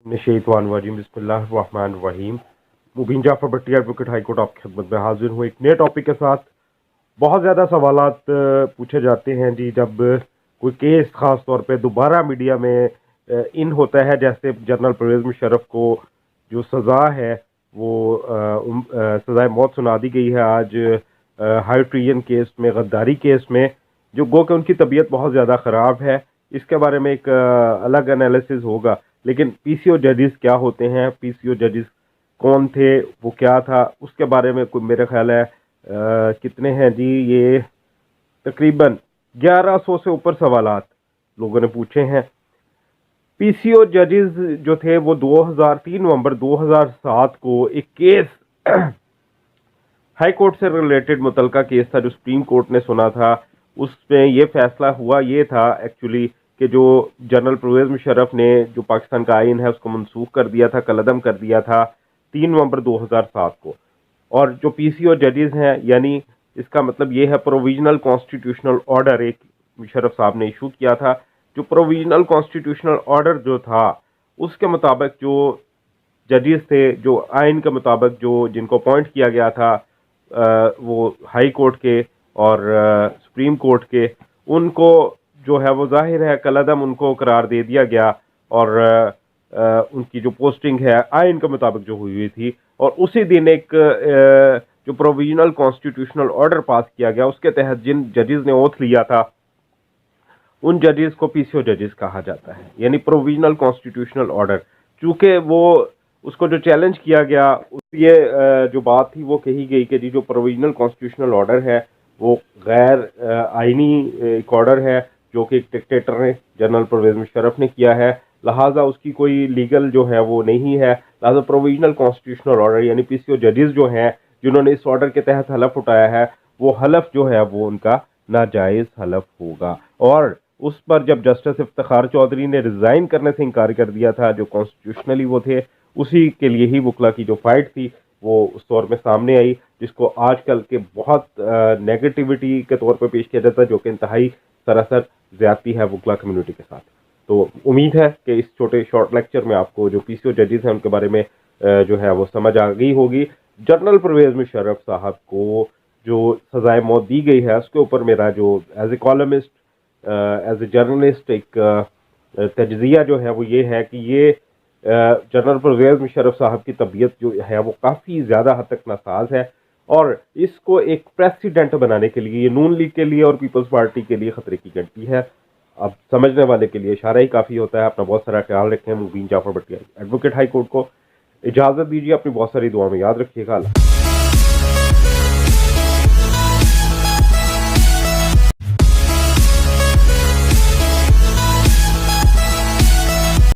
नशैतानवजीम बिस्मिल्लाहिर्रहमानिर्रहीम। मुबीन जाफर भट्टी advocate high court आपकी खिदमत में हाजिर हूँ एक नए टॉपिक के साथ। बहुत ज़्यादा सवालात पूछे जाते हैं जी जब कोई केस ख़ास तौर पे दोबारा मीडिया में इन होता है, जैसे जनरल परवेज़ मुशर्रफ को जो सज़ा है वो सज़ाए मौत सुना दी गई है आज हाई ट्रीजन केस में, गद्दारी केस में, जो गो कि उनकी तबीयत बहुत ज़्यादा ख़राब है। इसके बारे में एक अलग एनालिसिस होगा। लेकिन पीसीओ जजेस क्या होते हैं, पीसीओ जजेस कौन थे, वो क्या था, उसके बारे में कोई मेरा ख्याल है कितने हैं जी, ये तकरीबन 1100 से ऊपर सवालात लोगों ने पूछे हैं। पीसीओ जजेस जो थे वो 3 नवंबर 2007 को एक केस हाई कोर्ट से रिलेटेड मुतलका केस था जो सुप्रीम कोर्ट ने सुना था। उसमें ये फैसला हुआ ये था एक्चुअली कि जो जनरल परवेज़ मुशर्रफ ने जो पाकिस्तान का आइन है उसको मनसूख कर दिया था, कलअदम कर दिया था 3 नवंबर 2007 को। और जो पीसीओ जजेस हैं, यानी इसका मतलब ये है प्रोविजनल कॉन्स्टिट्यूशनल ऑर्डर एक मुशर्रफ साहब ने इशू किया था। जो प्रोविजनल कॉन्स्टिट्यूशनल ऑर्डर जो था उसके मुताबिक जो जजेस थे, जो आइन के मुताबिक जो जिनको अपॉइंट किया गया था वो हाई कोर्ट के और सुप्रीम कोर्ट के, उनको जो है वो जाहिर है कलअदम उनको करार दे दिया गया और उनकी जो पोस्टिंग है आइन के मुताबिक जो हुई थी। और उसी दिन एक जो प्रोविजनल कॉन्स्टिट्यूशनल ऑर्डर पास किया गया उसके तहत जिन जजेस ने ओथ लिया था उन जजेस को पीसीओ जजेस कहा जाता है, यानी प्रोविजनल कॉन्स्टिट्यूशनल ऑर्डर। चूंकि वो उसको जो चैलेंज किया गया, ये जो बात थी वो कही गई कि जी जो प्रोविजनल कॉन्स्टिट्यूशनल ऑर्डर है वो गैर आइनी एक ऑर्डर है जो कि एक डिक्टेटर ने जनरल परवेज़ मुशर्रफ ने किया है, लिहाजा उसकी कोई लीगल जो है वो नहीं है। लिहाजा प्रोविजनल कॉन्स्टिट्यूशनल ऑर्डर यानी पीसीओ जजेस जो हैं जिन्होंने इस ऑर्डर के तहत हलफ उठाया है, वो हलफ जो है वो उनका नाजायज़ हलफ होगा। और उस पर जब जस्टिस इफ्तिखार चौधरी ने रिजाइन करने से इनकार कर दिया था, जो कॉन्स्टिट्यूशनली वो थे, उसी के लिए ही वकला की जो फाइट थी वो उस दौर में सामने आई, जिसको आजकल के बहुत नेगेटिविटी के तौर पर पेश किया जाता है, जो कि इंतहाई सरासर ज्यादती है वकला कम्युनिटी के साथ। तो उम्मीद है कि इस छोटे शॉर्ट लेक्चर में आपको जो पीसीओ जजेस हैं उनके बारे में जो है वो समझ आ गई होगी। जनरल परवेज़ मुशर्रफ साहब को जो सजाए मौत दी गई है उसके ऊपर मेरा जो as a columnist, as a journalist एक तजज़िया जो है वो ये है कि ये जनरल परवेज़ मुशर्रफ साहब की तबीयत जो है वो काफ़ी ज़्यादा हद तक नासाज है और इसको एक प्रेसिडेंट बनाने के लिए, ये नून लीग के लिए और पीपल्स पार्टी के लिए खतरे की घंटी है। अब समझने वाले के लिए इशारा ही काफ़ी होता है। अपना बहुत सारा ख्याल रखें। मुबीन जाफर भट्टी एडवोकेट हाई कोर्ट को इजाज़त दीजिए। अपनी बहुत सारी दुआ में याद रखिएगा।